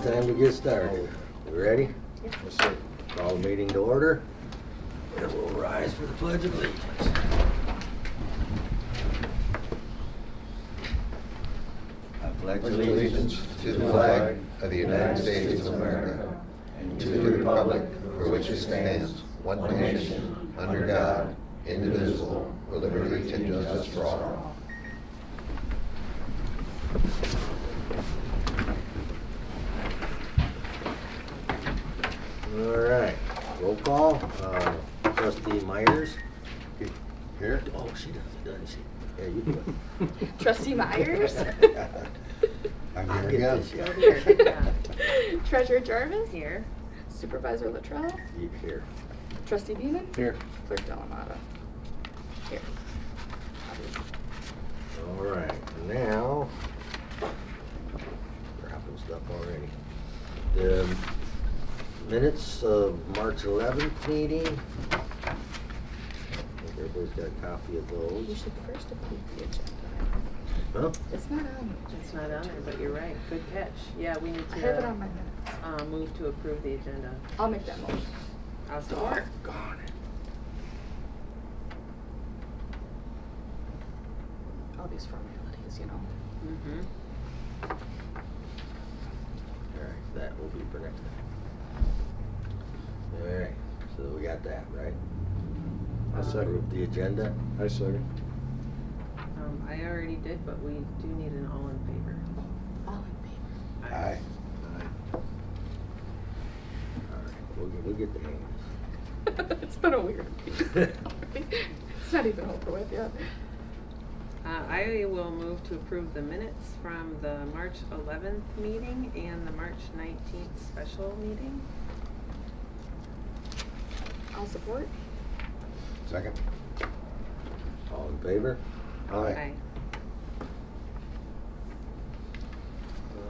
time to get started. You ready? Yes, sir. Call the meeting to order. And we'll rise for the Pledge of Allegiance. I pledge Allegiance to the flag of the United States of America and to the republic for which it stands, one nation, under God, indivisible, with liberty and justice for all. All right, roll call. Trustee Myers. Here? Oh, she doesn't she? Yeah, you do it. Trustee Myers. I'm I'll here get again. this, yeah. Here. Treasurer Jarvis. Here. Supervisor Luttrell. You here. Trustee Beeman. Here. Clerk Delamata. Here. All right, now, dropping stuff already. The minutes of March 11th meeting. I think everybody's got a copy of You those. should first approve the agenda. Huh? It's not on. It's not on there, but you're right. Good catch. Yeah, we need I have it to on my minutes. move to approve the agenda. I'll make that motion. I'll support. Doggone it. All these formalities, you know. Mm-hmm. All right, that will be for next time. All right, so we got that, right? I second. Approve the agenda. I second. I already did, but we do need an all in favor. All in favor. Aye. All right, we'll get the hang of this. It's been a weird week. It's not even over with yet. I will move to approve the minutes from the March 11th meeting and the March 19th special meeting. I'll support. Second? All in favor? Aye.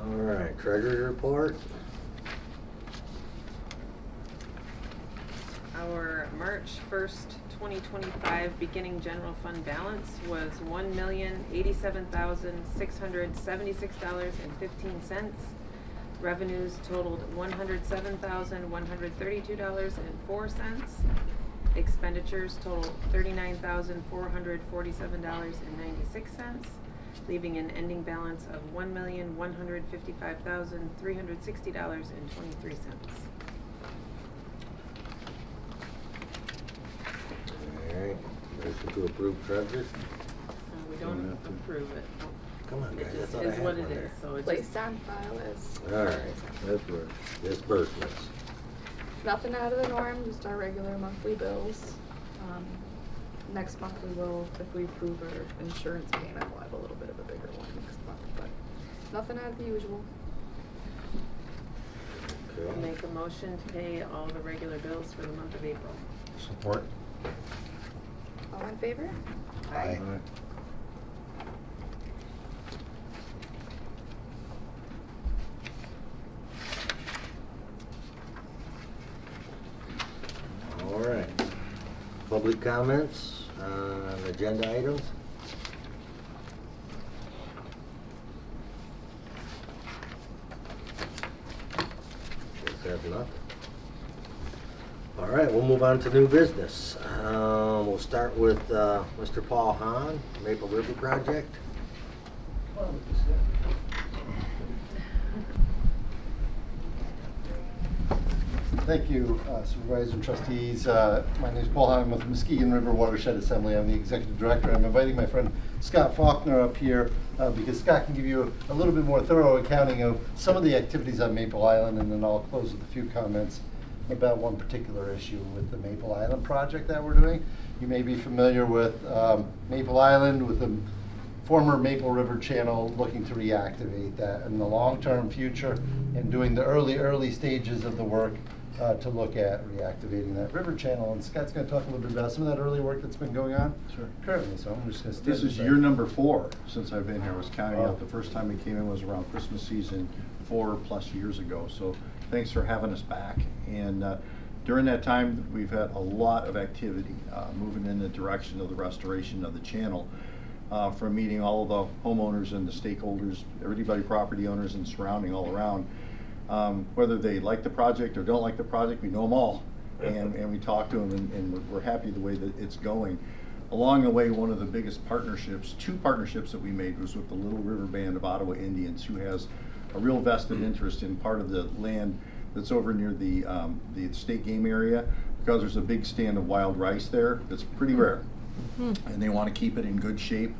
All right, treasurer's report. Our March 1st, 2025 beginning general fund balance was $1,087,676.15. Revenues totaled $107,132.04. Expenditures totaled $39,447.96, leaving an ending balance of $1,155,360.23. All right, motion to approve treasurer. We don't approve it. Come on, It guys, I just thought I is had what one it there. is, so it just, Placed on file as All right, That's right. disbursements. nothing out of the norm, just our regular monthly bills. Next month we will, if we approve our insurance payment, we'll have a little bit of a bigger one next month, but nothing out of the usual. Okay. make a motion to pay all the regular bills for the month of April. Support? All in favor? Aye. All right. Public comments on agenda items? Guess that's nothing. All right, we'll move on to new business. We'll start with Mr. Paul Hahn, Maple River Project. Thank you, Supervisor and Trustees. My name is Paul Hahn with Muskegon River Watershed Assembly. I'm the Executive Director. I'm inviting my friend Scott Faulkner up here because Scott can give you a little bit more thorough accounting of some of the activities on Maple Island, and then I'll close with a few comments about one particular issue with the Maple Island project that we're doing. You may be familiar with Maple Island, with the former Maple River Channel, looking to reactivate that in the long-term future and doing the early stages of the work to look at reactivating that river channel. And Scott's going to talk a little bit about some of that early work that's been going on Sure. currently. So I'm just going to This is year number 4 since I've been here. I was counting out. The first time we came in was around Christmas season 4+ years ago. So thanks for having us back. And during that time, we've had a lot of activity moving in the direction of the restoration of the channel. From meeting all of the homeowners and the stakeholders, everybody, property owners and surrounding all around. Whether they like the project or don't like the project, we know them all. And we talk to them, and we're happy the way that it's going. Along the way, one of the biggest partnerships, 2 partnerships that we made, was with the Little River Band of Ottawa Indians, who has a real vested interest in part of the land that's over near the state game area, because there's a big stand of wild rice there that's pretty rare. And they want to keep it in good shape.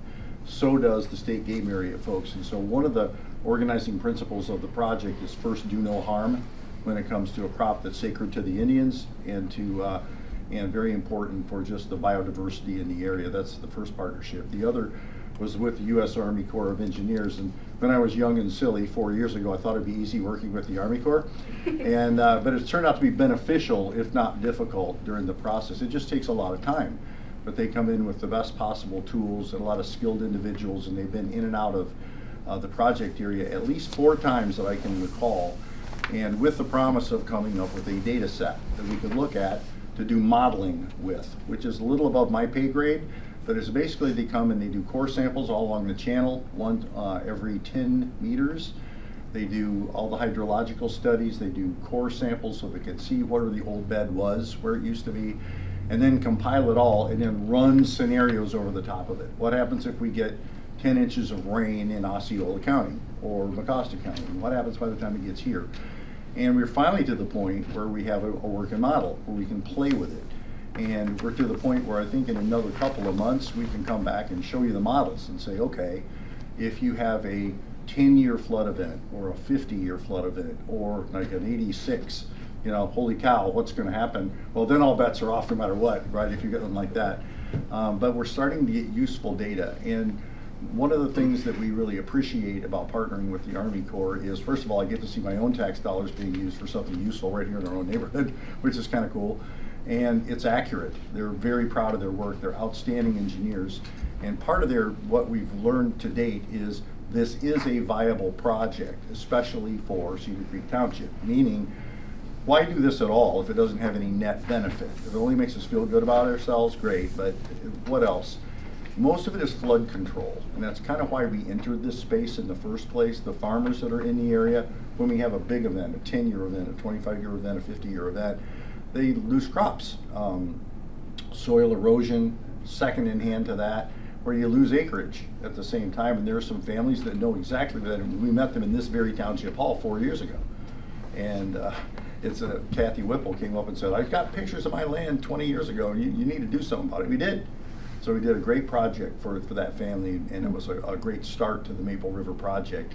So does the state game area folks. And so one of the organizing principles of the project is first, do no harm when it comes to a crop that's sacred to the Indians and very important for just the biodiversity in the area. That's the first partnership. The other was with the U.S. Army Corps of Engineers. And when I was young and silly 4 years ago, I thought it'd be easy working with the Army Corps. And but it's turned out to be beneficial, if not difficult, during the process. It just takes a lot of time. But they come in with the best possible tools and a lot of skilled individuals, and they've been in and out of the project area at least 4 times that I can recall, and with the promise of coming up with a data set that we could look at to do modeling with, which is a little above my pay grade, but it's basically they come and they do core samples all along the channel, one every 10 meters. They do all the hydrological studies, they do core samples so they can see where the old bed was, where it used to be, and then compile it all and then run scenarios over the top of it. What happens if we get 10 inches of rain in Osceola County or Mecosta County? What happens by the time it gets here? And we're finally to the point where we have a working model where we can play with it. And we're to the point where I think in another couple of months we can come back and show you the models and say, okay, if you have a 10-year flood event or a 50-year flood event or like an 86, you know, holy cow, what's going to happen? Well, then all bets are off no matter what, right, if you get them like that. But we're starting to get useful data. And one of the things that we really appreciate about partnering with the Army Corps is, first of all, I get to see my own tax dollars being used for something useful right here in our own neighborhood, which is kind of cool. And it's accurate. They're very proud of their work. They're outstanding engineers. And part of what we've learned to date is this is a viable project, especially for Cedar Creek Township, meaning why do this at all if it doesn't have any net benefit? If it only makes us feel good about ourselves, great, but what else? Most of it is flood control, and that's kind of why we entered this space in the first place. The farmers that are in the area, when we have a big event, a 10-year event, a 25-year event, a 50-year event, they lose crops. Soil erosion, second in hand to that, where you lose acreage at the same time. And there are some families that know exactly that. And we met them in this very township hall 4 years ago. And Kathy Whipple came up and said, I've got pictures of my land 20 years ago. You need to do something about it. We did. So we did a great project for that family, and it was a great start to the Maple River project.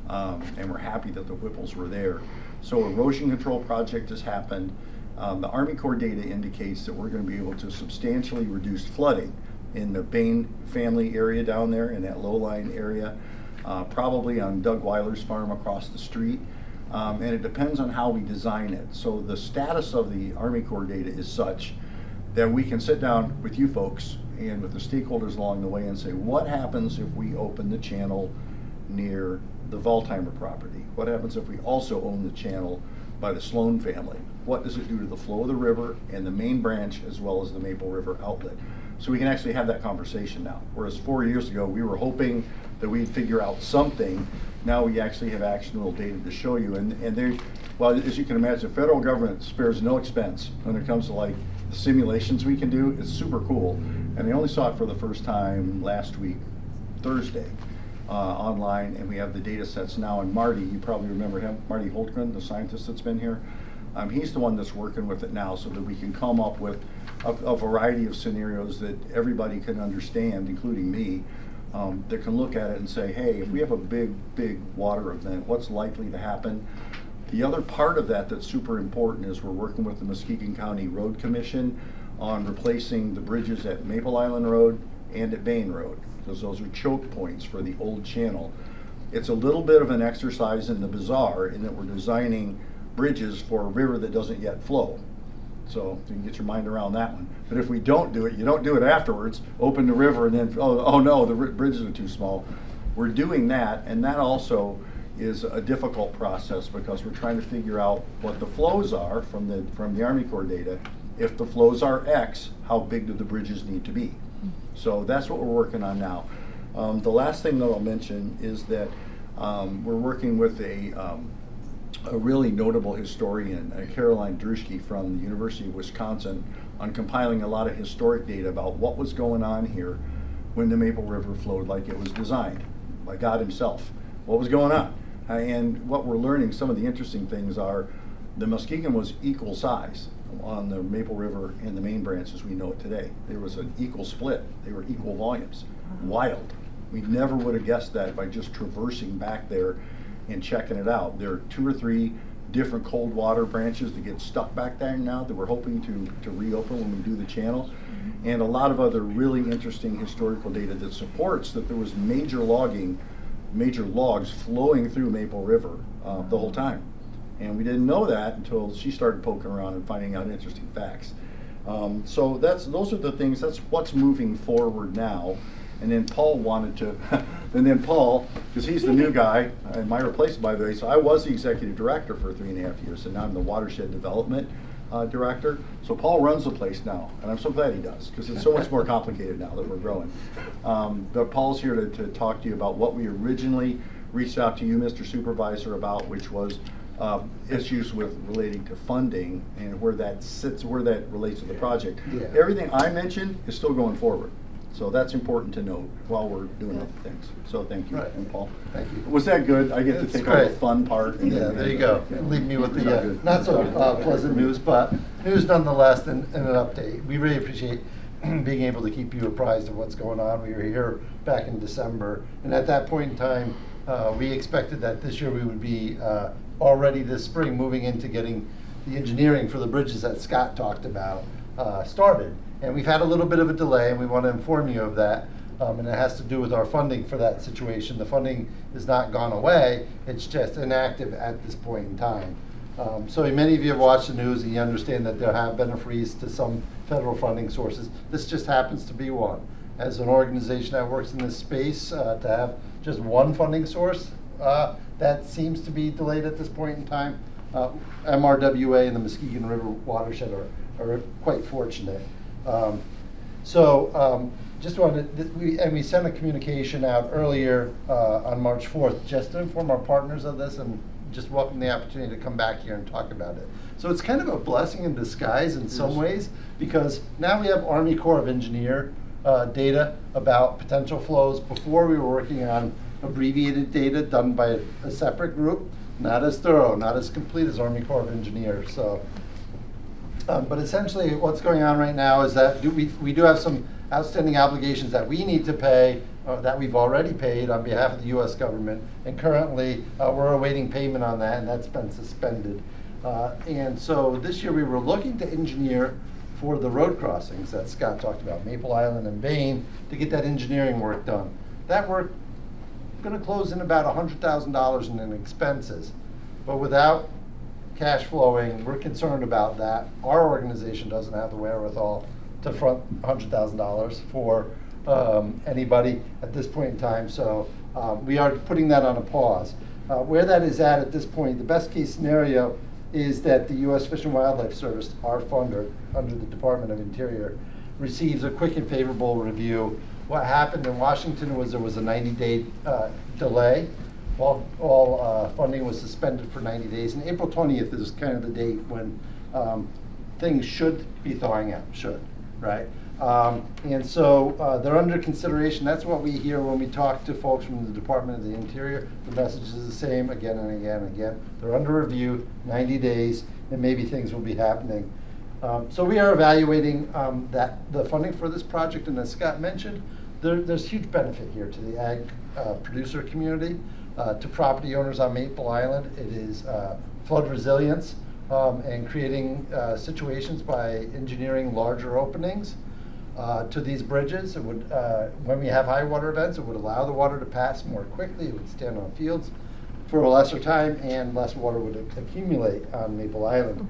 And we're happy that the Whipples were there. So erosion control project has happened. The Army Corps data indicates that we're going to be able to substantially reduce flooding in the Bain family area down there, in that low-lying area, probably on Doug Weiler's farm across the street. And it depends on how we design it. So the status of the Army Corps data is such that we can sit down with you folks and with the stakeholders along the way and say, what happens if we open the channel near the Valtheimer property? What happens if we also own the channel by the Sloan family? What does it do to the flow of the river and the main branch as well as the Maple River outlet? So we can actually have that conversation now. Whereas 4 years ago, we were hoping that we'd figure out something. Now we actually have actionable data to show you. And well, as you can imagine, the federal government spares no expense when it comes to like the simulations we can do. It's super cool. And they only saw it for the first time last week, Thursday, online, and we have the data sets now. And Marty, you probably remember him, Marty Holtgren, the scientist that's been here. He's the one that's working with it now so that we can come up with a variety of scenarios that everybody can understand, including me, that can look at it and say, hey, if we have a big water event, what's likely to happen? The other part of that that's super important is we're working with the Muskegon County Road Commission on replacing the bridges at Maple Island Road and at Bain Road, because those are choke points for the old channel. It's a little bit of an exercise in the bizarre in that we're designing bridges for a river that doesn't yet flow. So you can get your mind around that one. But if we don't do it, you don't do it afterwards, open the river and then, oh no, the bridges are too small. We're doing that, and that also is a difficult process because we're trying to figure out what the flows are from the Army Corps data. If the flows are X, how big do the bridges need to be? So that's what we're working on now. The last thing that I'll mention is that we're working with a really notable historian, Caroline Druschke from the University of Wisconsin, on compiling a lot of historic data about what was going on here when the Maple River flowed like it was designed by God himself. What was going on? And what we're learning, some of the interesting things are the Muskegon was equal size on the Maple River and the main branch as we know it today. There was an equal split. They were equal volumes. Wild. We never would have guessed that by just traversing back there and checking it out. There are 2 or 3 different cold water branches that get stuck back there now that we're hoping to reopen when we do the channel. And a lot of other really interesting historical data that supports that there was major logs flowing through Maple River the whole time. And we didn't know that until she started poking around and finding out interesting facts. So those are the things, that's what's moving forward now. And then Paul wanted to, and then Paul, because he's the new guy, and my replacement, by the way, so I was the executive director for 3.5 years, and now I'm the watershed development director. So Paul runs the place now, and I'm so glad he does, because it's so much more complicated now that we're growing. But Paul's here to talk to you about what we originally reached out to you, Mr. Supervisor, about, which was issues relating to funding and where that sits, where that relates to the project. Yeah. Everything I mentioned is still going forward. So that's important to note while we're doing other things. So thank you, Right. and Paul. Thank you. Was that good? I get It's to take all the great. fun part. And Yeah, then- there you go. Yeah. Leave me with Not the good. not so pleasant news, but news nonetheless, and an update. We really appreciate being able to keep you apprised of what's going on. We were here back in December, and at that point in time, we expected that this year we would be already this spring moving into getting the engineering for the bridges that Scott talked about started. And we've had a little bit of a delay, and we want to inform you of that. And it has to do with our funding for that situation. The funding has not gone away, it's just inactive at this point in time. So many of you have watched the news and you understand that there have been a freeze to some federal funding sources. This just happens to be one. As an organization that works in this space, to have just one funding source, that seems to be delayed at this point in time. MRWA and the Muskegon River watershed are quite fortunate. Just wanted, we sent a communication out earlier on March 4th just to inform our partners of this and just welcome the opportunity to come back here and talk about it. So it's kind of a blessing in disguise in some ways, because now we have Army Corps of Engineer data about potential flows. Before we were working on abbreviated data done by a separate group, not as thorough, not as complete as Army Corps of Engineers. So, but essentially what's going on right now is that we do have some outstanding obligations that we need to pay, that we've already paid on behalf of the U.S. government, and currently we're awaiting payment on that, and that's been suspended. And so this year we were looking to engineer for the road crossings that Scott talked about, Maple Island and Bain, to get that engineering work done. That work is going to close in about $100,000 in expenses, but without cash flowing, we're concerned about that. Our organization doesn't have the wherewithal to front $100,000 for anybody at this point in time, so we are putting that on a pause. Where that is at this point, the best case scenario is that the U.S. Fish and Wildlife Service, our funder under the Department of Interior, receives a quick and favorable review. What happened in Washington was there was a 90-day delay. All funding was suspended for 90 days, and April 20th is kind of the date when things should be thawing out, right? And so they're under consideration. That's what we hear when we talk to folks from the Department of the Interior. The message is the same again and again and again. They're under review, 90 days, and maybe things will be happening. So we are evaluating the funding for this project, and as Scott mentioned, there's huge benefit here to the ag producer community, to property owners on Maple Island. It is flood resilience and creating situations by engineering larger openings to these bridges. It would, when we have high water events, it would allow the water to pass more quickly. It would stand on fields for a lesser time, and less water would accumulate on Maple Island.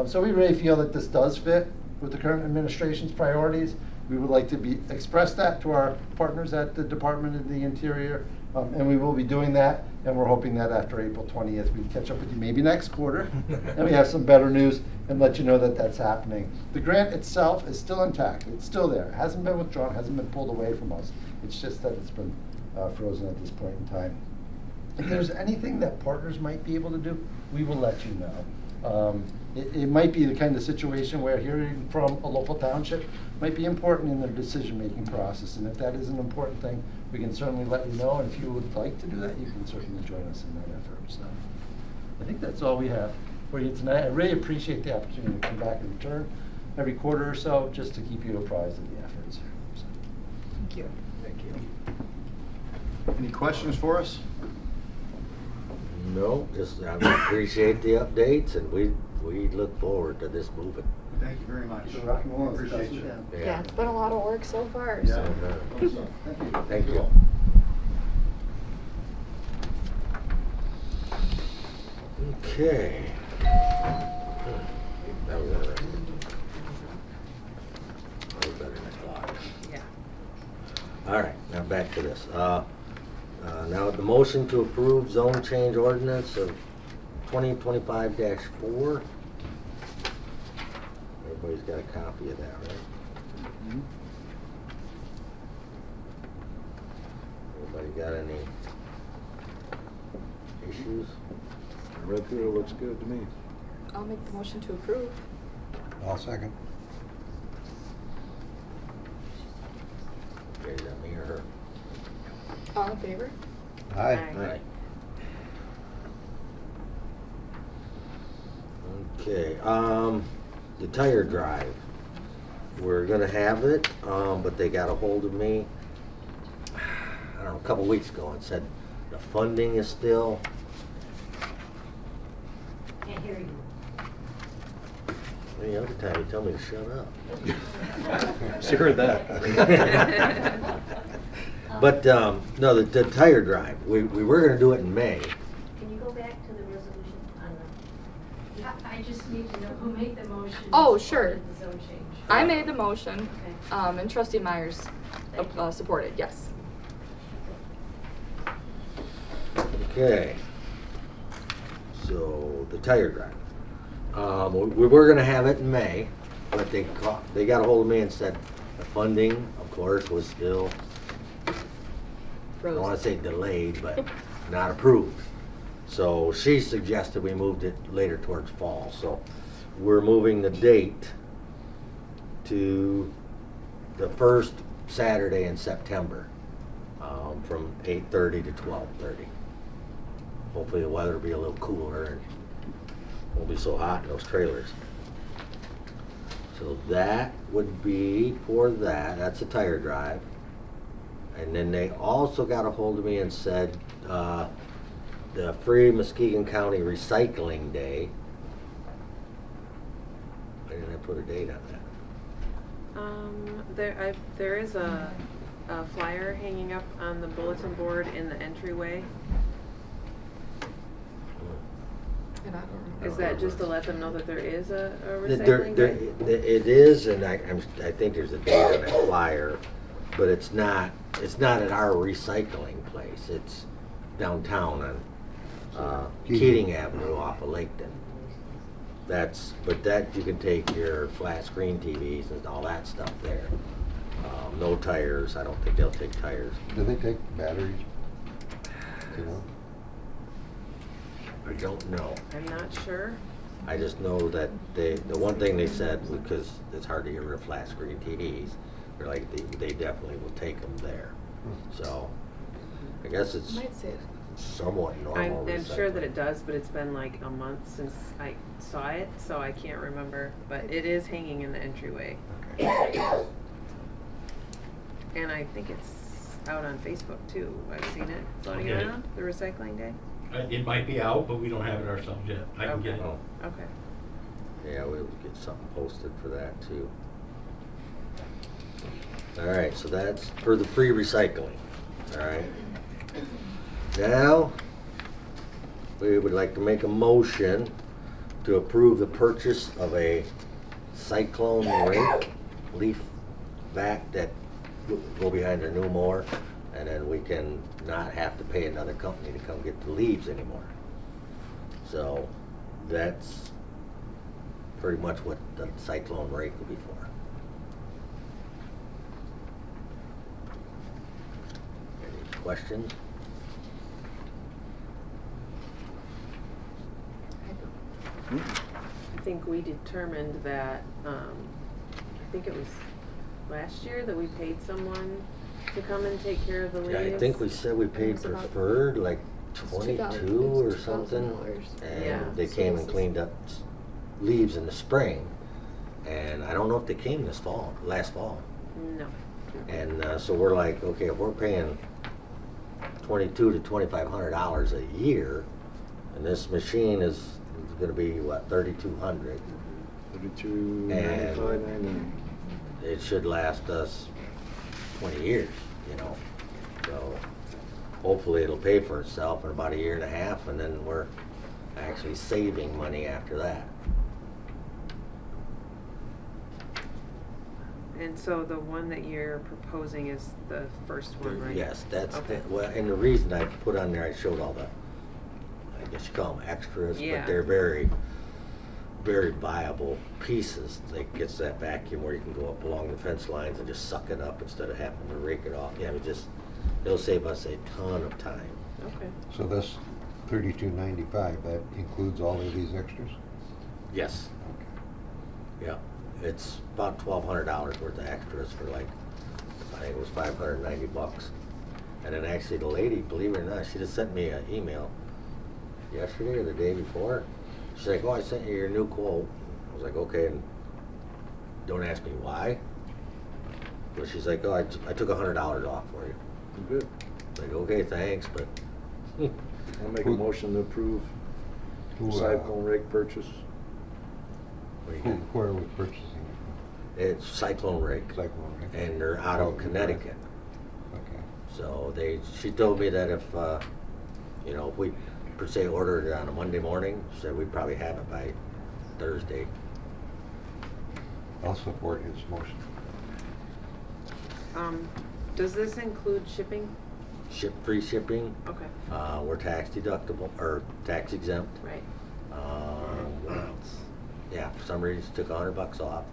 So we really feel that this does fit with the current administration's priorities. We would like to express that to our partners at the Department of the Interior, and we will be doing that, and we're hoping that after April 20th, we can catch up with you maybe next quarter, and we have some better news and let you know that that's happening. The grant itself is still intact. It's still there. It hasn't been withdrawn, hasn't been pulled away from us. It's just that it's been frozen at this point in time. If there's anything that partners might be able to do, we will let you know. It might be the kind of situation where hearing from a local township might be important in their decision-making process, and if that is an important thing, we can certainly let you know, and if you would like to do that, you can certainly join us in that effort, so. I think that's all we have for you tonight. I really appreciate the opportunity to come back and return every quarter or so, just to keep you apprised of the efforts. So, Thank you. Thank you. Any questions for us? No, just I appreciate the updates, and we look forward to this moving. Thank you very much. keep it rocking along as best Appreciate we you. can. Yeah, it's been a lot of work so far, Yeah. so. Thank you. Thank you. Okay. That was interesting. That was better than I thought. Yeah. All right, now back to this. Now the motion to approve zone change ordinance of 2025-4. Everybody's got a copy of that, right? Anybody got any issues? I read through it, looks good to me. I'll make the motion to approve. I'll second. Okay, is that me or her? All in favor? Aye. Aye. Okay, the tire drive. We're gonna have it, but they got a hold of me, I don't know, a couple weeks ago and said the funding is still. Can't hear you. Any other time you tell me to shut up. She heard that. But, no, the tire drive, we were gonna do it in May. Can you go back to the resolution on the, I just need to know who made the motion. Oh, and sure. supported the zone change. I made the motion, Okay. and Trustee Myers Thank you. supported, yes. Okay. So, the tire drive. We were gonna have it in May, but they got a hold of me and said the funding, of course, was still, I don't wanna say delayed, but not approved. So she suggested we moved it later towards fall, so we're moving the date to the first Saturday in September, from 8:30 to 12:30. Hopefully the weather will be a little cooler and won't be so hot in those trailers. So that would be for that, that's a tire drive. And then they also got a hold of me and said, the free Muskegon County Recycling Day. Why didn't I put a date on that? There is a flyer hanging up on the bulletin board in the entryway. And I don't remember. Is that just to let them know that there is a There- recycling day? It is, and I think there's a date on that flyer, but it's not at our recycling place. It's downtown on Keating Avenue off of Laketon. But that, you can take your flat screen TVs and all that stuff there. No tires, I don't think they'll take tires. Do they take batteries? You know? I don't know. I'm not sure. I just know that the one thing they said, because it's hard to get rid of flat screen TVs, they're like, they definitely will take them there. So, I guess it's Might say it. somewhat normal. I'm sure that recycling. it does, but it's been like a month since I saw it, so I can't remember. But it is hanging in the entryway. And I think it's out on Facebook too. I've seen it floating Okay. around, the recycling day. It might be out, but we don't have it ourselves yet. I can get it. Oh, Okay. yeah, we'll get something posted for that too. All right, so that's for the free recycling, all right? Now, we would like to make a motion to approve the purchase of a cyclone rake leaf vac that will go behind our new mower, and then we can not have to pay another company to come get the leaves anymore. So, that's pretty much what the cyclone rake will be for. Any questions? I think we determined that, I think it was last year that we paid someone to come and take care of the leaves. Yeah, I think we said we paid was about- preferred like It's 22 or $2,000 something. Yeah. And they So came this and is- cleaned up leaves in the spring. And I don't know if they came last fall. No. And so we're like, okay, if we're paying $2,200 to $2,500 a year, and this machine is gonna be, what, 3,200? 32.95.99. It should last us 20 years, you know? So hopefully it'll pay for itself in about a year and a half, and then we're actually saving money after that. And so the one that you're proposing is the first one, right? Yes, that's, Okay. well, and the reason I put on there, I showed all the, I guess you call them extras, Yeah. but they're very, very viable pieces. Like gets that vacuum where you can go up along the fence lines and just suck it up instead of having to rake it off. Yeah, it'll save us a ton of time. Okay. So this $32.95, that includes all of these extras? Yes. Yeah, it's about $1,200 worth of extras for like, I think it was $590. And then actually the lady, believe it or not, she just sent me an email yesterday or the day before. She's like, oh, I sent you your new quote. I was like, okay, and don't ask me why. But she's like, oh, I took $100 off for you. Good. Like, okay, thanks, but I'll make a motion to approve the cyclone rake purchase. what do you got? Where are we purchasing It's Cyclone Rake, it? Cyclone rake? and they're out of Connecticut. Okay. So she told me that if, if we per se ordered it on a Monday morning, she said we'd probably have it by Thursday. I'll support his motion. Does this include shipping? Free shipping, Okay, we're tax deductible, or tax exempt. right. What else? Yeah, for some reason took $100 off.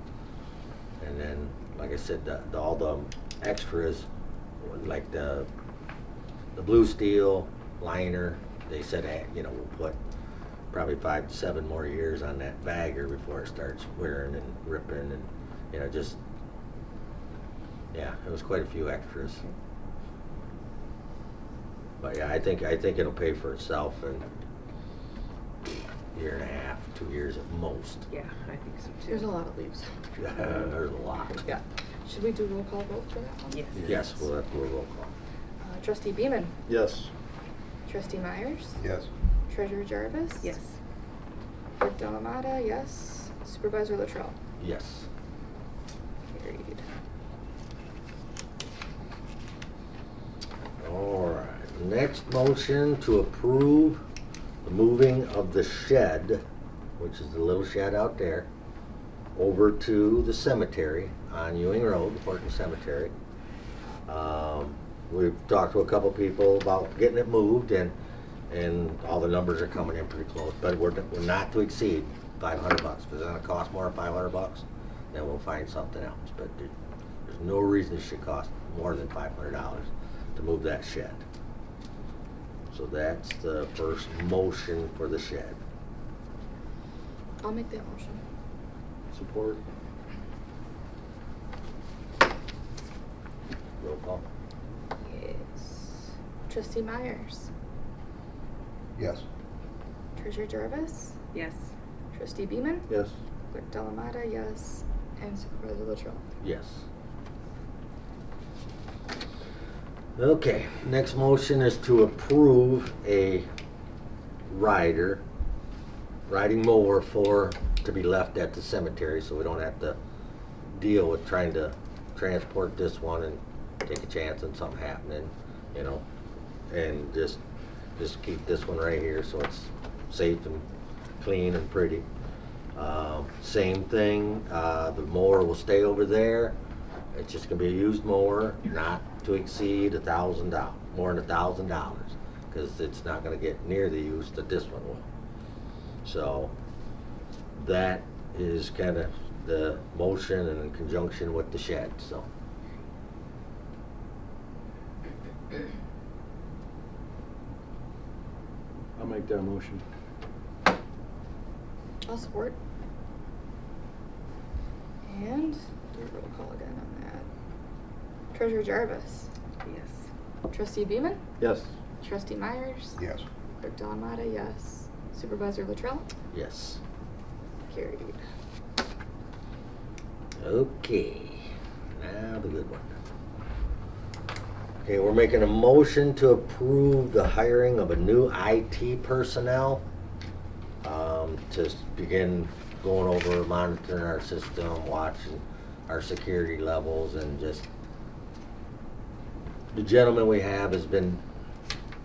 And then, like I said, all the extras, like the blue steel liner, they said, we'll put probably 5 to 7 more years on that bagger before it starts wearing and ripping, and it was quite a few extras. But yeah, I think it'll pay for itself in a year and a half, 2 years at most. Yeah, I think so too. There's a lot of leaves. There's a lot. Yeah. Should we do roll call vote for that one? Yes. Yes, we'll have to do a roll call. Trustee Beeman, Yes. Trustee Myers, Yes. Treasurer Jarvis. Yes. Clerk Delamata, yes. Supervisor Latrell. Yes. Carried. All right, next motion to approve the moving of the shed, which is the little shed out there, over to the cemetery on Ewing Road, Horton Cemetery. We've talked to a couple people about getting it moved, and all the numbers are coming in pretty close, but we're not to exceed $500. If it's gonna cost more than $500, then we'll find something else, but there's no reason it should cost more than $500 to move that shed. So that's the first motion for the shed. I'll make that motion. Support. Roll call. Yes. Trustee Myers, Yes. Treasurer Jarvis, Yes. Trustee Beeman, Yes. Clerk Delamata, yes. And Supervisor Latrell. Yes. Okay, next motion is to approve a riding mower to be left at the cemetery, so we don't have to deal with trying to transport this one and take a chance on something happening, and just keep this one right here so it's safe and clean and pretty. Same thing, the mower will stay over there. It's just gonna be a used mower, not to exceed $1,000, more than $1,000, because it's not gonna get near the use that this one will. So that is kind of the motion and in conjunction with the shed, so. I'll make that motion. I'll support. And do a roll call again on that. Treasurer Jarvis. Yes. Trustee Beeman. Yes. Trustee Myers. Yes. Clerk Dawnmata, yes. Supervisor Latrell. Yes. Carried. Okay, now the good one. Okay, we're making a motion to approve the hiring of a new IT personnel to begin going over, monitoring our system, watching our security levels, and just the gentleman we have has been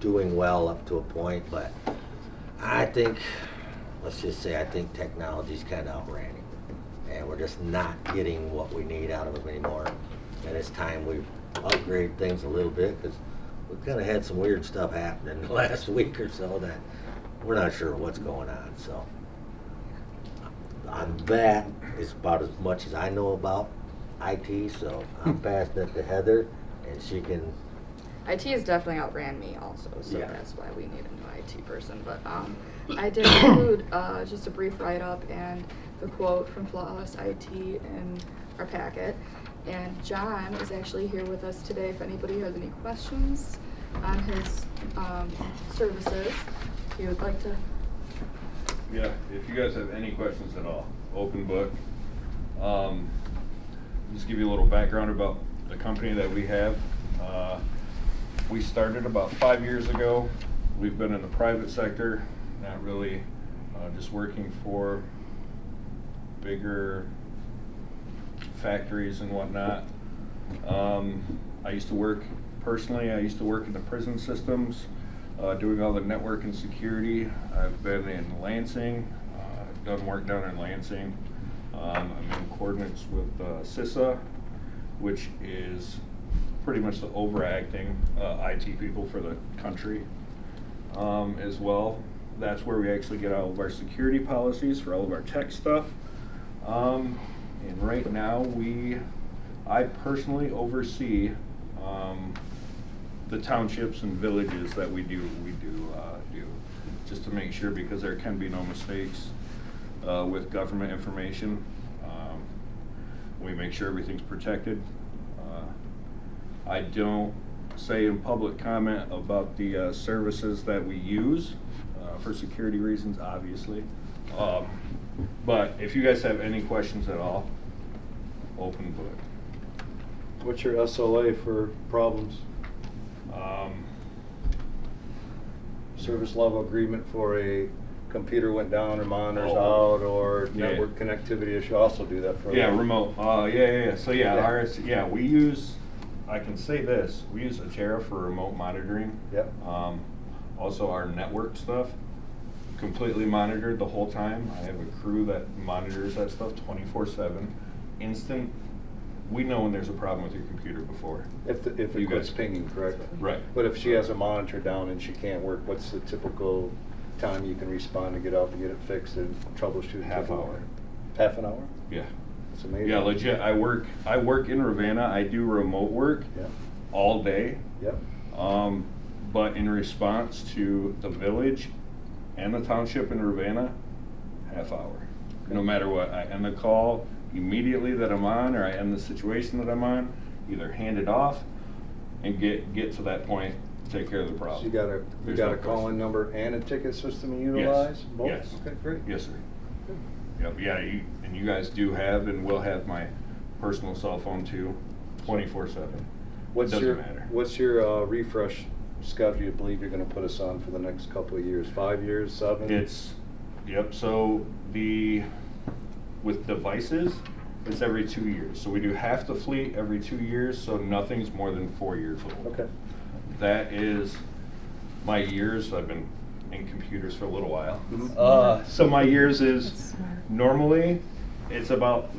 doing well up to a point, but I think, let's just say, I think technology's kind of outran him. And we're just not getting what we need out of them anymore. And it's time we upgrade things a little bit, because we've kind of had some weird stuff happen in the last week or so that we're not sure what's going on, so. On that is about as much as I know about IT, so I'm passing it to Heather, and she can, IT has definitely outran me also, so Yeah. that's why we need a new IT person. But I did include just a brief write-up and the quote from Flawless IT in our packet. And John is actually here with us today if anybody has any questions on his services. If you would like to. Yeah, if you guys have any questions at all, open book. Just give you a little background about the company that we have. We started about 5 years ago. We've been in the private sector, not really just working for bigger factories and whatnot. I used to work in the prison systems, doing all the network and security. I've been in Lansing, done work down in Lansing. I'm in coordinates with CISA, which is pretty much the overacting IT people for the country as well. That's where we actually get all of our security policies for all of our tech stuff. And right now I personally oversee the townships and villages that we do just to make sure, because there can be no mistakes with government information. We make sure everything's protected. I don't say in public comment about the services that we use for security reasons, obviously. But if you guys have any questions at all, open book. What's your SLA for problems? Service level agreement for a computer went down or monitors out or Yeah. network connectivity issue, also do that for. Yeah, remote. Yeah. So yeah, Yeah. ours. Yeah, we use. I can say this: we use Atera for remote monitoring. Yep. Also, our network stuff completely monitored the whole time. I have a crew that monitors that stuff 24/7. Instant. We know when there's a problem with your computer before. If You it quits guys- pinging, correct? Right. But if she has a monitor down and she can't work, what's the typical time you can respond to get out and get it fixed and troubleshoot? Half hour. Half an hour? Yeah. That's amazing. Yeah, legit. I work in Ravenna. I do remote work Yeah, all day. yep. But in response to the village and the township in Ravenna, half hour. No matter what, I end the call immediately that I'm on, or I end the situation that I'm on, either hand it off and get to that point, take care of the So problem. you got a There's no call-in question. number and a ticket system you utilize? Both? Yes. Okay, great. Yes, sir. Yep, yeah, and you guys do have and will have my personal cell phone too, 24/7. Doesn't matter. What's your refresh schedule you believe you're gonna put us on for the next couple of years? 5 years, 7? So with devices, it's every 2 years. So we do half the fleet every 2 years, so nothing's more than 4 years old. Okay. That is my years. I've been in computers for a little while. Mhm. So my years is normally it's about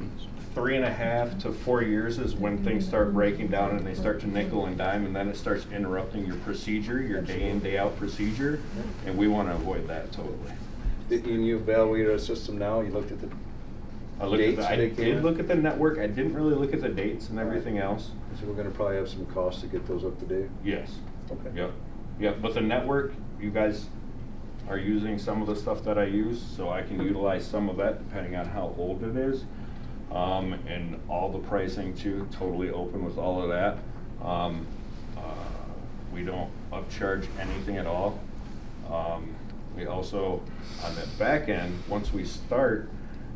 3.5 to 4 years is when things start breaking down and they start to nickel and dime, and then it starts interrupting your procedure, your day in, day out procedure, and we want to avoid that totally. Did you evaluate our system now? You looked at the dates I they came did in? look at the network. I didn't really look at the dates and everything else. So we're gonna probably have some costs to get those up to date? Yes. Okay. Yep. But the network, you guys, are using some of the stuff that I use, so I can utilize some of that depending on how old it is. And all the pricing too, totally open with all of that. We don't upcharge anything at all. We also, on the back end, once we start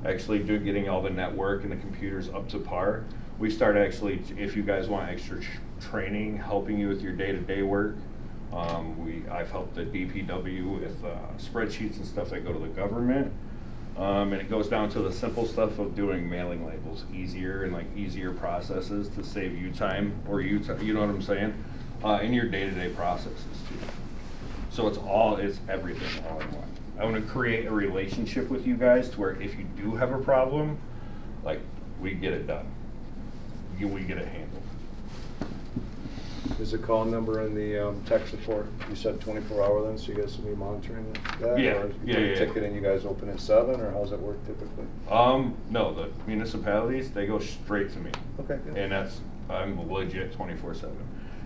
actually getting all the network and the computers up to par, we start actually, if you guys want extra training, helping you with your day-to-day work. I've helped the DPW with spreadsheets and stuff that go to the government. And it goes down to the simple stuff of doing mailing labels easier and like easier processes to save you time, or you know what I'm saying, in your day-to-day processes too. So it's everything all in one. I want to create a relationship with you guys to where if you do have a problem, like, we get it done. We get it handled. Is the call number in the tech support, you said 24-hour then, so you guys will be monitoring that? Yeah, Or yeah, you yeah. Ticket and you guys open at 7, or how's it work typically? No, the municipalities, they go straight to me. Okay, good. And I'm legit 24/7.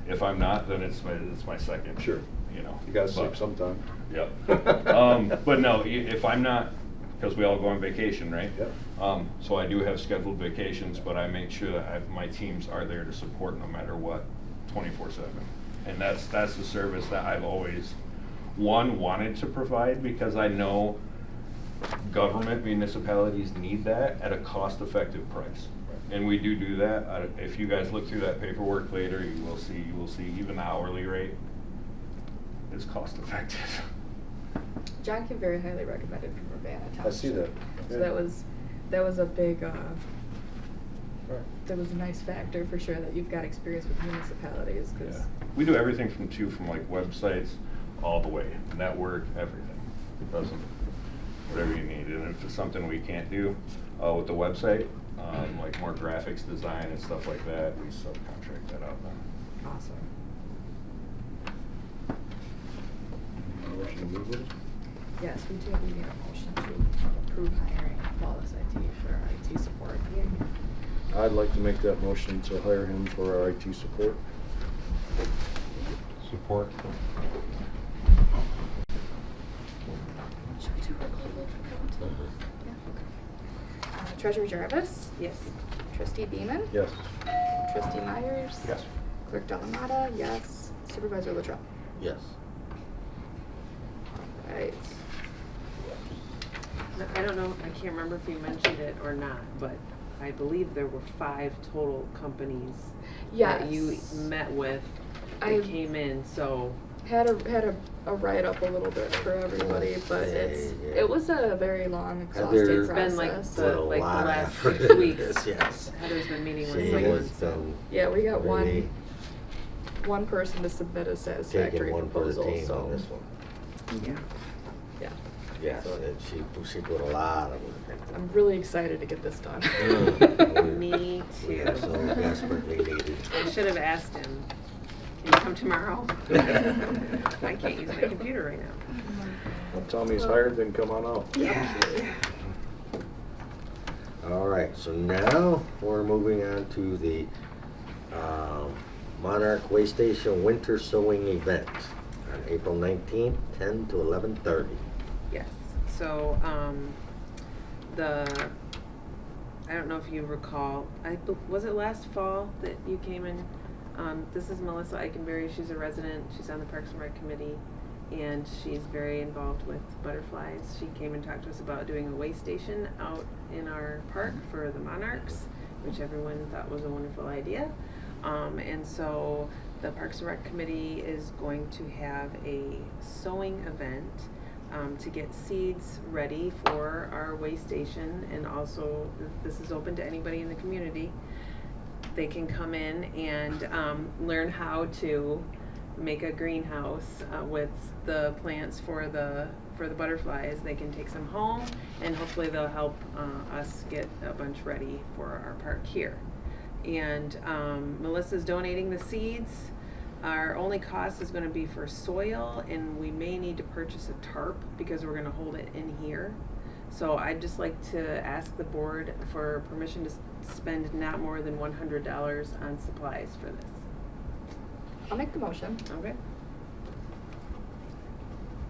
If I'm not, then it's my second. Sure. You know. You gotta sleep But- sometime. Yep. But no, if I'm not, because we all go on vacation, right? Yep. So I do have scheduled vacations, but I make sure that my teams are there to support no matter what, 24/7. And that's the service that I've always, wanted to provide, because I know government municipalities need that at a cost-effective price. And we do that. If you guys look through that paperwork later, you will see even the hourly rate. It's cost-effective. John came very highly recommended from Urbana Township. I see that. So Yeah. that was a big, Right. that was a nice factor for sure that you've got experience with municipalities, Yeah. because We do everything from like websites all the way, network, everything. Doesn't, whatever you need. And if it's something we can't do with the website, like more graphics design and stuff like that, we subcontract that out then. awesome. Motion to move it? Yes, we need a motion to approve hiring Wallace IT for our IT support. I'd like to make that motion to hire him for our IT support. Support. Should we do a roll vote for council? Yeah, okay. Treasurer Jarvis? Yes. Trustee Beeman? Yes. Trustee Myers? Yes. Clerk Delamata, yes. Supervisor Latrell? Yes. Right. I don't know, I can't remember if you mentioned it or not, but I believe there were 5 total companies that you Yes. met with I- that came in, so. Had a write up a little bit for everybody, but it was a very long, exhausting Heather- It's been like process. Put the, a like the lot of last effort 6 into weeks. this, yes. Heather's been meeting She with has someone, been Yeah, we got really one person to submit a satisfactory taking one for the proposal, team so. on this one. yeah. Yeah, Yes, and she put a lot of work into it. I'm really excited to get this done. Mm. Me We too. are so desperately needed. I should have asked him, can you come tomorrow? I can't use my computer right now. Well, tell me he's hired, then come on out. Yeah. All right, so now we're moving on to the Monarch Way Station Winter Sewing Event on April 19th, 10 to 11:30. Yes, so, I don't know if you recall, was it last fall that you came in? This is Melissa Eichenberry, she's a resident, she's on the Parks and Rec Committee, and she's very involved with butterflies. She came and talked to us about doing a way station out in our park for the Monarchs, which everyone thought was a wonderful idea. And so the Parks and Rec Committee is going to have a sewing event to get seeds ready for our way station, and also this is open to anybody in the community. They can come in and learn how to make a greenhouse with the plants for the butterflies. They can take some home, and hopefully they'll help us get a bunch ready for our park here. And Melissa's donating the seeds. Our only cost is going to be for soil, and we may need to purchase a tarp because we're going to hold it in here. So I'd just like to ask the board for permission to spend not more than $100 on supplies for this. I'll make the motion. Okay.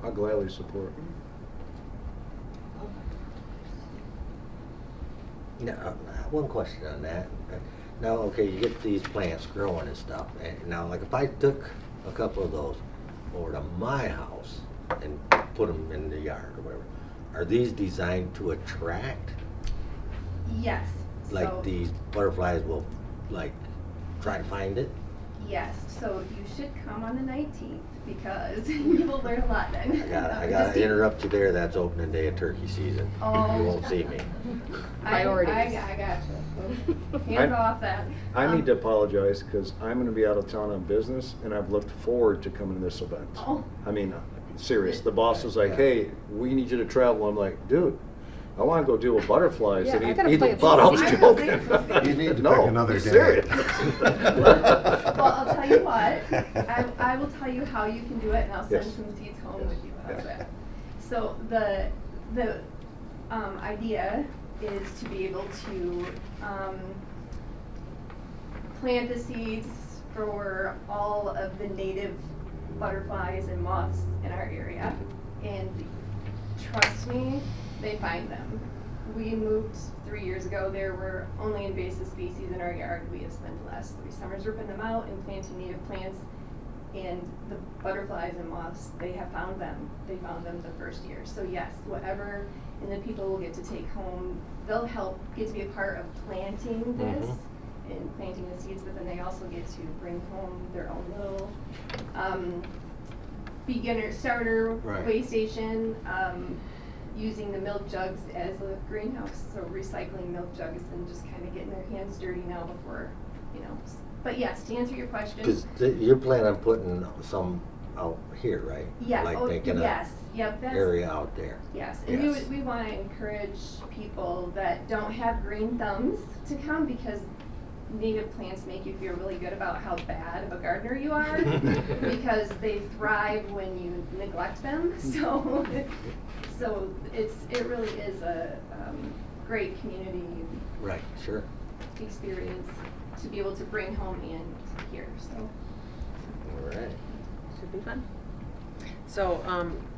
I'll gladly support. Now, one question on that. Now, okay, you get these plants growing and stuff, and now, like, if I took a couple of those over to my house and put them in the yard or whatever, are these designed to attract? Yes. Like So, these butterflies will, like, try to find it? yes, so you should come on the 19th because you will learn a lot then. I gotta interrupt you there, that's opening day of turkey season. Oh. You won't see me. Priorities. I gotcha. Hands off that. I need to apologize because I'm gonna be out of town on business and I've looked forward to coming to this event. Oh. I mean, serious. The boss was like, hey, we need you to travel. I'm like, dude, I wanna go deal with butterflies. Yeah, And I gotta he play thought I was it safe. joking. You need to No, pick another I'm day. serious. Well, I'll tell you what, I will tell you how you can do it and I'll send Yes. some seeds home with you. How's Yeah. that? So the idea is to be able to plant the seeds for all of the native butterflies and moths in our area. And trust me, they find them. We moved 3 years ago. There were only invasive species in our yard. We have spent the last 3 summers ripping them out and planting native plants. And the butterflies and moths, they have found them. They found them the first year. So yes, whatever, and the people will get to take home, they'll help get to be a part of planting this and planting the seeds, but then they also get to bring home their own little beginner starter Right. way station, using the milk jugs as a greenhouse, so recycling milk jugs and just kind of getting their hands dirty now before, you know. But yes, to answer your question. Because you plan on putting some out here, right? Yeah, Like oh, thinking yes, yep, that's. area out there. Yes, and Yes. we want to encourage people that don't have green thumbs to come because native plants make you feel really good about how bad of a gardener you are because they thrive when you neglect them. So it really is a great community Right, sure. experience to be able to bring home and here. So All right. Should be fun. So,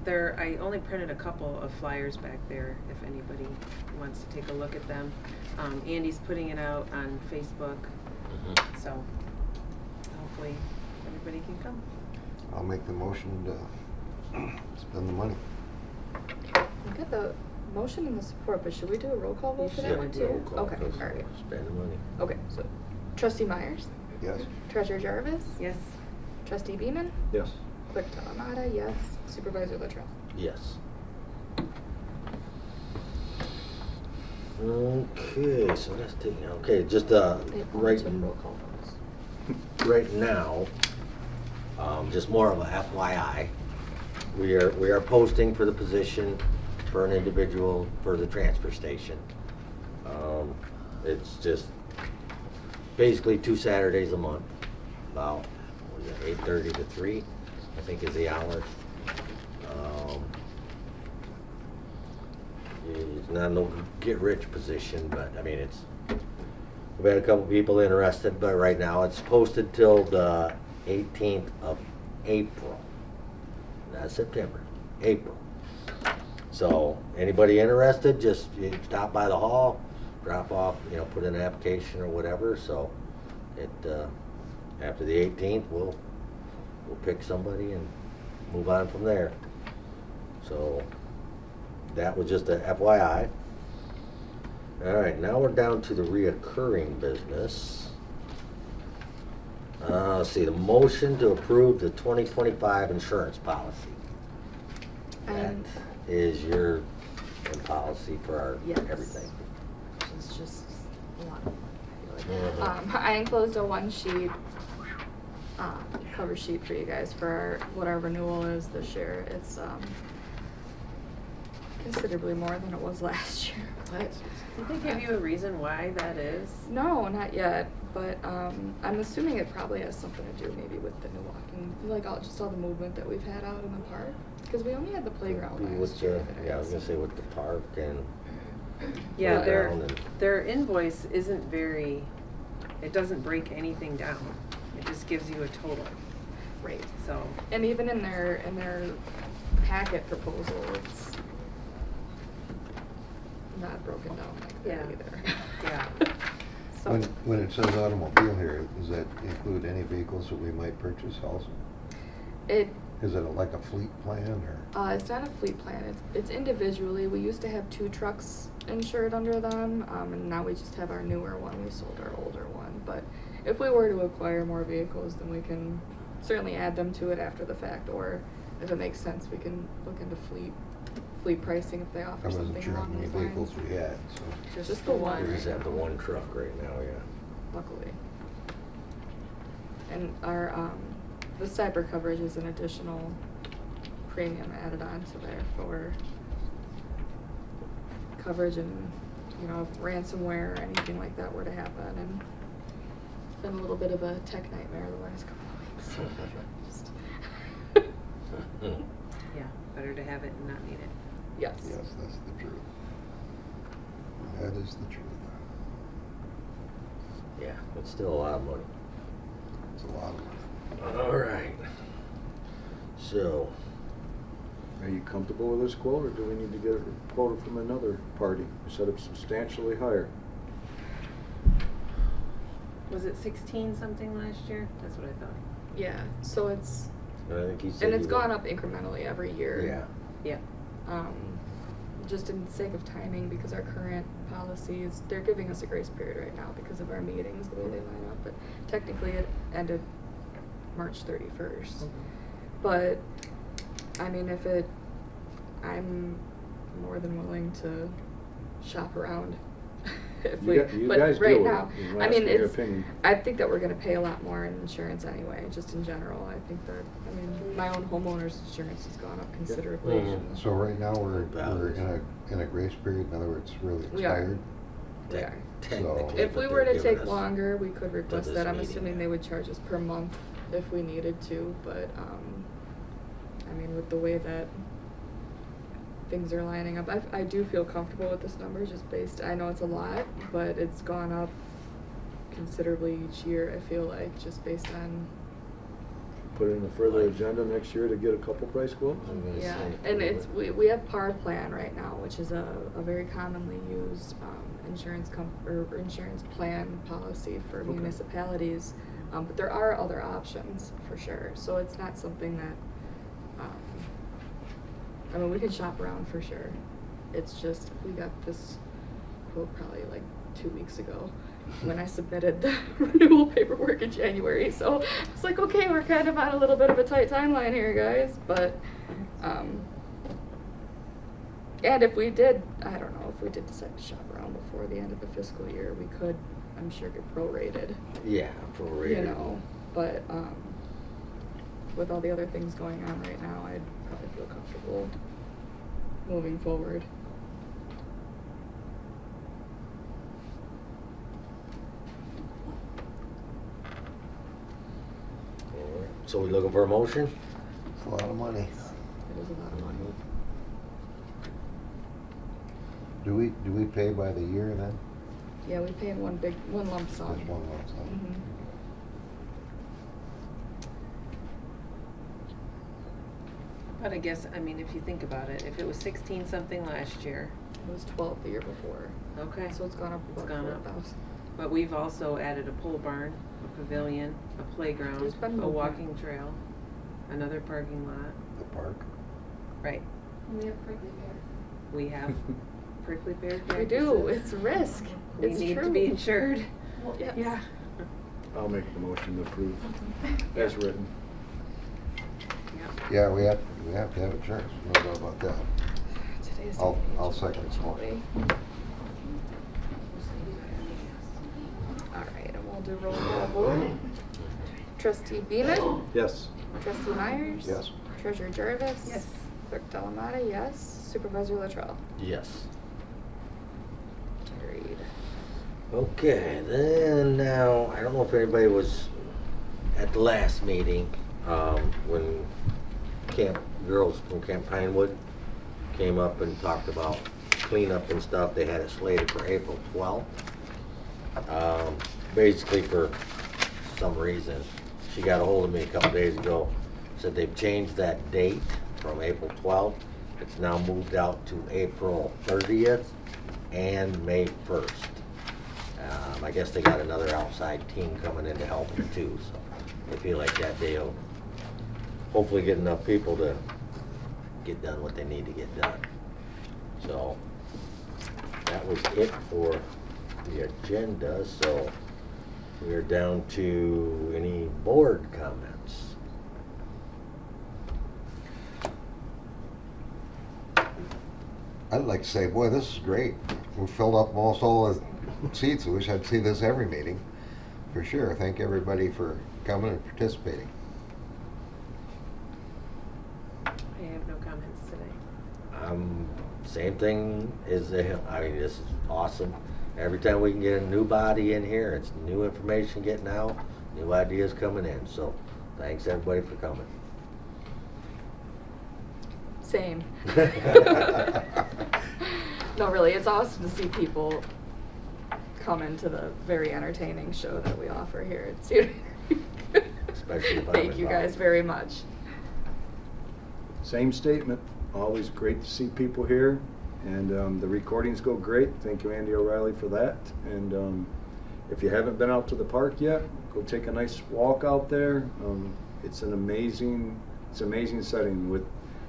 I only printed a couple of flyers back there if anybody wants to take a look at them. Andy's putting it out on Facebook, so hopefully everybody can come. I'll make the motion to spend the money. I got the motion and the support, but should we do a roll call vote for that Yeah, one too? roll call, Okay, 'cause alright. Spend the money. Okay, so Trustee Myers, Yes? Treasurer Jarvis, Yes? Trustee Beeman, Yes. Clerk Talamada, yes, Supervisor Latrell. Yes. Okay, so let's take, okay, just, They right, took roll call votes. right now, just more of a FYI, we are posting for the position for an individual for the transfer station. It's just basically 2 Saturdays a month, about, what is it, 8:30 to 3, I think is the hour. It's not no get-rich position, but, I mean, we've had a couple people interested, but right now it's posted till the 18th of April. Not September, April. So, anybody interested, just you stop by the hall, drop off, put in an application or whatever, so after the 18th, we'll pick somebody and move on from there. So, that was just a FYI. All right, now we're down to the reoccurring business. Let's see, the motion to approve the 2025 insurance policy. That And is your policy for our Yes. everything. it's just a lot of fun. Mhm. I enclosed a 1-sheet cover sheet for you guys for what our renewal is this year. It's considerably more than it was last year. But Did they give you a reason why that is? no, not yet. But I'm assuming it probably has something to do maybe with the new walking, like just all the movement that we've had out in the park. Because we only had the playground With last year. the, I was gonna say with the park and. Yeah, playground and- their invoice isn't very, it doesn't break anything down. It just gives you a total, Right. so. And even in their packet proposal, it's not broken down like that Yeah. either. Yeah. So, When it says automobile here, does that include any vehicles that we might purchase also? it, Is it like a fleet plan or? it's not a fleet plan, it's individually. We used to have 2 trucks insured under them, and now we just have our newer one. We sold our older one, but if we were to acquire more vehicles, then we can certainly add them to it after the fact, or if it makes sense, we can look into fleet pricing if they I offer wasn't something sure how along many those vehicles lines. we had, so. Just the one. We just have the one truck right now, yeah. Luckily. And our, the cyber coverage is an additional premium added on to there for coverage and, you know, if ransomware or anything like that were to happen. And it's been a little bit of a tech nightmare the last couple of weeks. So just Yeah, better to have it and not need it. yes. Yes, that's the truth. That is the truth. Yeah, it's still a lot of money. It's a lot of money. All right. So, Are you comfortable with this quote, or do we need to get a quote from another party? You said it's substantially higher. Was it 16 something last year? That's what I thought. Yeah, so it's, I think he said. and it's he gone would- up incrementally every year. Yeah. Yeah. Just in sake of timing, because our current policies, they're giving us a grace period right now because of our meetings, the way they line up, but technically it ended March 31st. But, I mean, I'm more than willing to shop around if we, You but guys right deal with now, it. I'm I mean, asking your it's, opinion. I think that we're gonna pay a lot more in insurance anyway, just in general. I think that, I mean, my own homeowner's insurance has gone up considerably. Mhm. So right now, we're Values. in a grace period, in other words, really We are. expired. We are. Technically, If we but were they're to giving take us- longer, we could request this that. I'm meeting, assuming yeah. they would charge us per month if we needed to, but, I mean, with the way that things are lining up, I do feel comfortable with this number just based, I know it's a lot, but it's gone up considerably each year, I feel like, just based on, Put in a further agenda next year to get a couple price quotes? I'm gonna yeah. say- And it's, we have PAR plan right now, which is a very commonly used, insurance plan policy for Okay. municipalities. But there are other options for sure, so it's not something that, I mean, we can shop around for sure. It's just, we got this quote probably like 2 weeks ago when I submitted the renewal paperwork in January, so it's like, okay, we're kind of on a little bit of a tight timeline here, guys, but, and if we did, I don't know, if we did decide to shop around before the end of the fiscal year, we could, I'm sure, get prorated, Yeah, prorated. you know, but, with all the other things going on right now, I'd probably feel comfortable moving forward. All right. So we looking for a motion? It's a lot of money. It is a lot of money. Do we pay by the year then? Yeah, we pay in one lump sum. Just one lump sum? Mhm. But I guess, I mean, if you think about it, if it was 16 something last year, It was 12 the year before, okay. so it's gone up It's about gone up. 4,000. But we've also added a pole barn, a pavilion, a playground, There's been a movement. walking trail, another parking lot. The park? Right. We have prickly pear. We have prickly pear cactuses. We do, it's a risk, We it's true. need to be insured. Yes. Yeah. I'll make the motion to approve as written. Yeah. Yeah, we have to have insurance, no doubt about that. Today's I'll the age, second the motion. unfortunately. All right, and we'll do roll call vote. Trustee Beeman? Yes. Trustee Myers? Yes. Treasurer Jarvis? Yes. Clerk Delamata, yes. Supervisor Latrell? Yes. Carried. Okay, then now, I don't know if anybody was at the last meeting, when girls from Camp Pinewood came up and talked about cleanup and stuff. They had it slated for April 12th. Basically for some reason, she got a hold of me a couple days ago, said they've changed that date from April 12th. It's now moved out to April 30th and May 1st. I guess they got another outside team coming in to help them too, so they feel like that day will hopefully get enough people to get done what they need to get done. So that was it for the agenda, so we are down to any board comments. I'd like to say, boy, this is great. We filled up almost all the seats. I wish I'd see this every meeting, for sure. Thank everybody for coming and participating. I have no comments today. Same thing as I mean, this is awesome. Every time we can get a new body in here, it's new information getting out, new ideas coming in. So thanks everybody for coming. Same. No, really, it's awesome to see people come into the very entertaining show that we offer here at Cedar. Especially if I'm Thank you guys involved. very much. Same statement. Always great to see people here, and the recordings go great. Thank you, Andy O'Reilly, for that. And if you haven't been out to the park yet, go take a nice walk out there. It's an amazing setting. With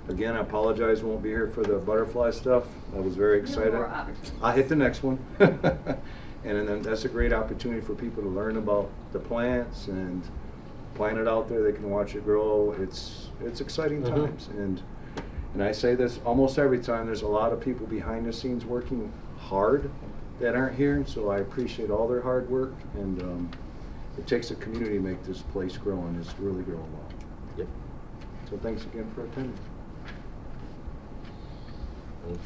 again, I apologize, won't be here for the butterfly stuff. I was very excited. more opportunities. I'll hit the next one. And then that's a great opportunity for people to learn about the plants and plant it out there. They can watch it grow. It's exciting Mhm. times. And I say this almost every time. There's a lot of people behind the scenes working hard that aren't here. So I appreciate all their hard work. And it takes a community to make this place grow, and it's really growing well. Yep. So thanks again for attending.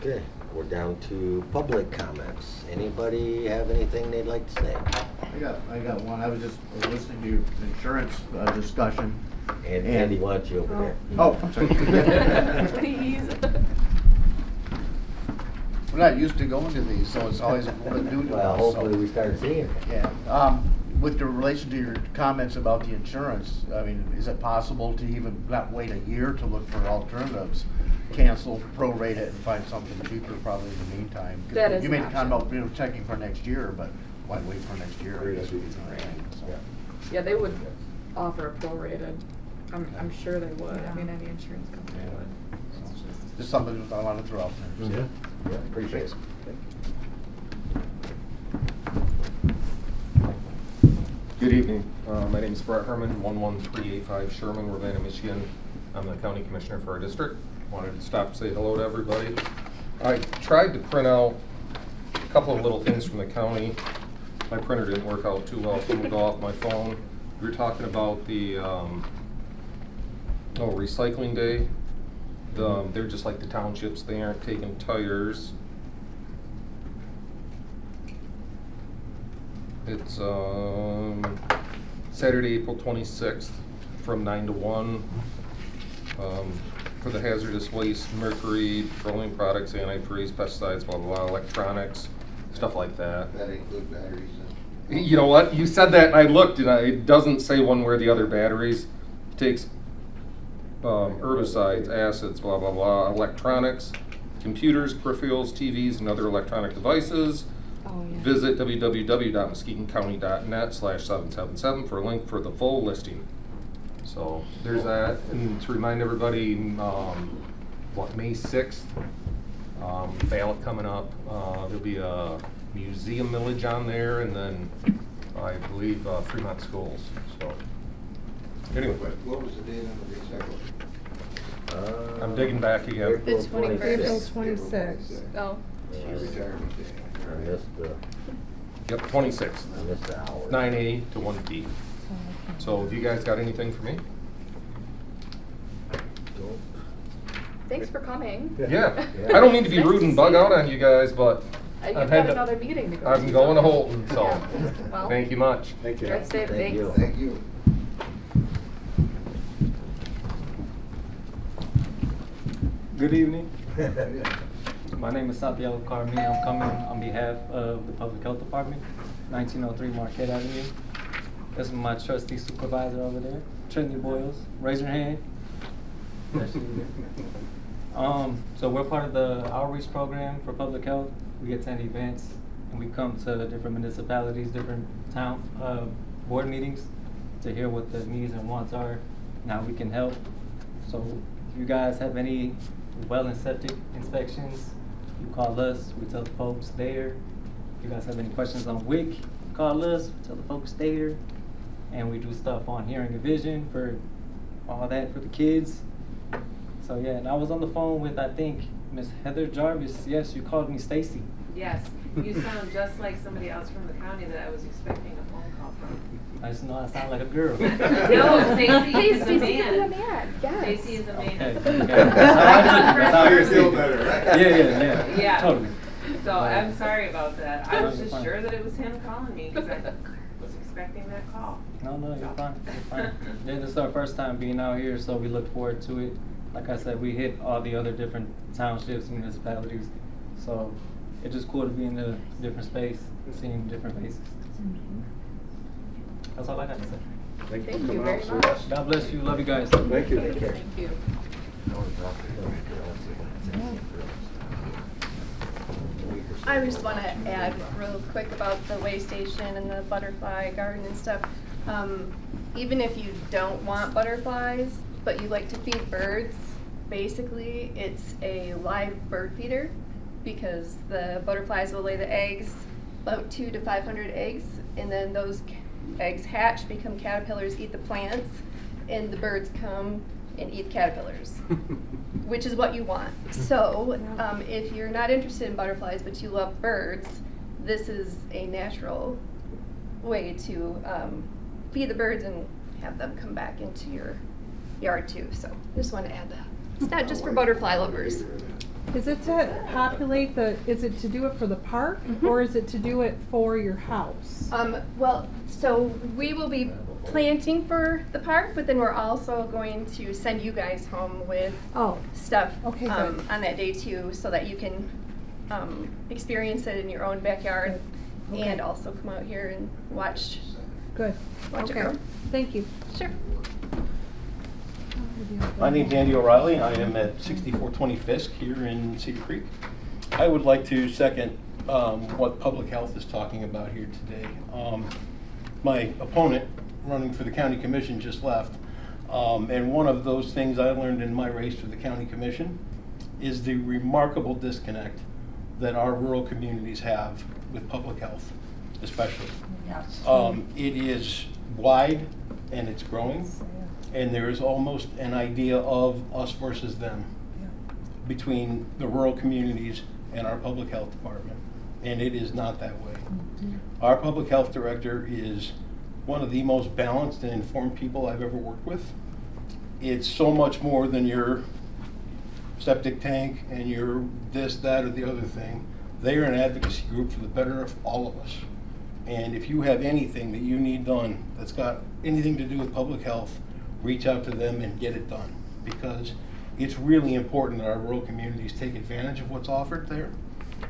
Okay, we're down to public comments. Anybody have anything they'd like to say? I got one. I was just listening to your insurance And discussion. Andy wants you over there. Oh, I'm sorry. Please. We're not used to going to these, so it's always a little bit new to us. Well, so- hopefully we start seeing it. Yeah. With the relation to your comments about the insurance, I mean, is it possible to even not wait a year to look for alternatives? Cancel, prorate it, and find something cheaper probably in the meantime? 'Cause That is you an made a comment option. about checking for next year, but why wait for next year? I guess would be the thing, so. Yeah, they would offer a prorated. I'm sure they would. I mean, any insurance company Yeah. would. It's just. Just something that I wanted to throw out there. Mhm. Yeah, appreciate it. Good evening. My name is Brett Herman, 11385 Sherman, Ravenna, Michigan. I'm the county commissioner for our district. Wanted to stop and say hello to everybody. I tried to print out a couple of little things from the county. My printer didn't work out too well, so I'm gonna go off my phone. We were talking about the recycling day. They're just like the townships. They aren't taking tires. It's Saturday, April 26th from 9 to 1 for the hazardous waste, mercury, petroleum products, antifreeze, pesticides, blah, blah, blah, electronics, stuff like that. That include batteries? You know what? You said that and I looked and it doesn't say one way or the other batteries. It takes herbicides, acids, blah, blah, blah, electronics, computers, peripherals, TVs, and other electronic devices. Oh, yeah. Visit www.muskegoncounty.net/777 for a link for the full listing. So there's that. And to remind everybody, May 6th, ballot coming up. There'll be a museum millage on there, and then I believe Fremont schools. So anyway, What was the date on the recycle? I'm digging back again. April The 21st. 26th. Oh. Your retirement day. I missed the, Yep, 26th, I missed the hour. 9 A to 1 P. So have you guys got anything for me? Thanks for coming. Yeah, Yeah. I don't mean to be Nice rude to and bug see out you. on you guys, but You've I've got had to- another meeting to go to. I'm going to Holton, so Yeah. Well, thank you much. Thank you. Drive safe, Thank you. thanks. Thank you. Good evening. My name is Santiago Carmi. I'm coming on behalf of the Public Health Department, 1903 Marquette Avenue. This is my trustee supervisor over there, Trinity Boyles. Raise your hand. So we're part of the outreach program for public health. We attend events and we come to different municipalities, different town board meetings to hear what the needs and wants are and how we can help. So if you guys have any well and septic inspections, you call us, we tell the folks there. If you guys have any questions on WIC, call us, we tell the folks there. And we do stuff on hearing and vision for all that for the kids. So yeah, and I was on the phone with, I think, Miss Heather Jarvis. Yes, you called me Stacy. Yes, you sound just like somebody else from the county that I was expecting a phone call from. I just know I sound like a girl. No, Stacy is a Stacy is a man. man, yes. Stacy is a man. Okay. That's how you feel better, right? Yeah. Yeah. Totally. So I'm sorry about that. I was just Fine. sure that it was him calling me because I was expecting that call. No, you're fine. You're fine. Yeah, this is our first time being out here, so we look forward to it. Like I said, we hit all the other different townships and municipalities, so it's just cool to be in a different space, seeing different faces. That's all I got to say. Thank you Thank for you coming very out, sir. much. God bless you. Love you guys. Thank you. Thank you. I just want to add real quick about the way station and the butterfly garden and stuff. Even if you don't want butterflies, but you like to feed birds, basically it's a live bird feeder because the butterflies will lay the eggs, about 200 to 500 eggs, and then those eggs hatch, become caterpillars, eat the plants, and the birds come and eat caterpillars, which is what you want. So if you're not interested in butterflies but you love birds, this is a natural way to feed the birds and have them come back into your yard too. So just want to add that. It's not just for butterfly lovers. Is it to populate is it to do it for the park or is it to do it for your house? Well, so we will be planting for the park, but then we're also going to send you guys home with stuff Okay, on good. that day too, so that you can experience it in your own backyard Good. Okay. and also come out here and watch Good. it Okay. grow. Thank you. Sure. My name's Andy O'Reilly. I am at 6420 Fisk here in Cedar Creek. I would like to second what Public Health is talking about here today. My opponent running for the County Commission just left. And one of those things I learned in my race for the County Commission is the remarkable disconnect that our rural communities have with public health, especially. Yes. It is wide and it's growing. And there is almost an idea of us versus them between the rural communities and our public health department. And it is not that way. Our public health director is one of the most balanced and informed people I've ever worked with. It's so much more than your septic tank and your this, that, or the other thing. They are an advocacy group for the better of all of us. And if you have anything that you need done that's got anything to do with public health, reach out to them and get it done, because it's really important that our rural communities take advantage of what's offered there,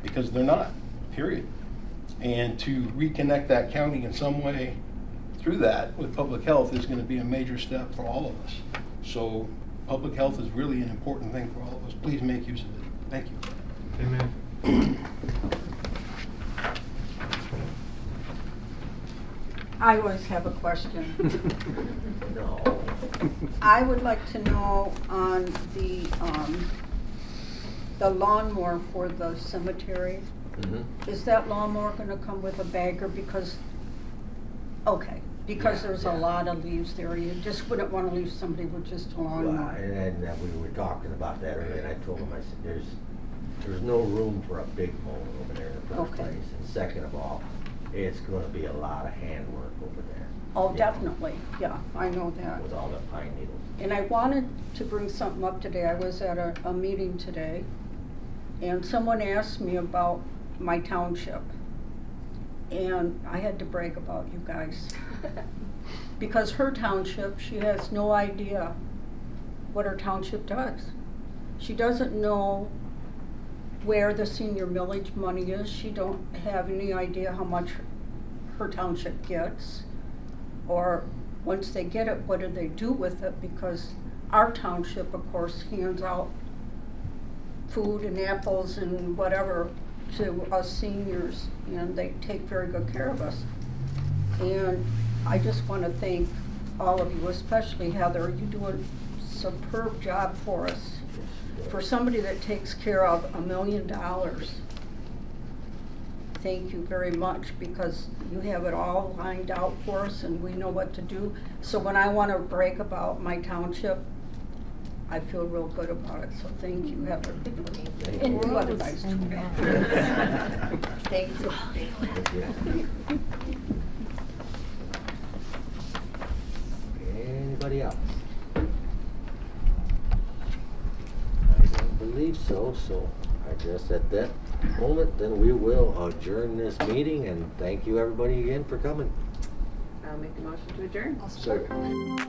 because they're not, period. And to reconnect that county in some way through that with public health is going to be a major step for all of us. So public health is really an important thing for all of us. Please make use of it. Thank you. Amen. I always have a question. No. I would like to know on the lawnmower for the cemetery. Is that lawnmower gonna come with a bagger because, there's a lot of leaves there, you just wouldn't wanna leave somebody with just a Well, lawnmower. and we were talking about that earlier, and I told him, I said, there's no room for a big mower over there in the first Okay. place. And second of all, it's gonna be a lot of handwork over there. Oh, You know, definitely, yeah, I know that. With all the pine needles. And I wanted to bring something up today. I was at a meeting today, and someone asked me about my township. And I had to brag about you guys. Because her township, she has no idea what her township does. She doesn't know where the senior millage money is. She don't have any idea how much her township gets. Or once they get it, what do they do with it? Because our township, of course, hands out food and apples and whatever to us seniors, and they take very good care of us. And I just want to thank all of you, especially Heather. You do a superb job for us. For somebody that takes care of $1 million, thank you very much, because you have it all lined out for us and we know what to do. So when I want to brag about my township, I feel real good about it, so thank you, Heather. And you other guys too. Thank you. Anybody else? I don't believe so, so I guess at that moment, then we will adjourn this meeting, and thank you everybody again for coming. I'll make a motion to adjourn. Second.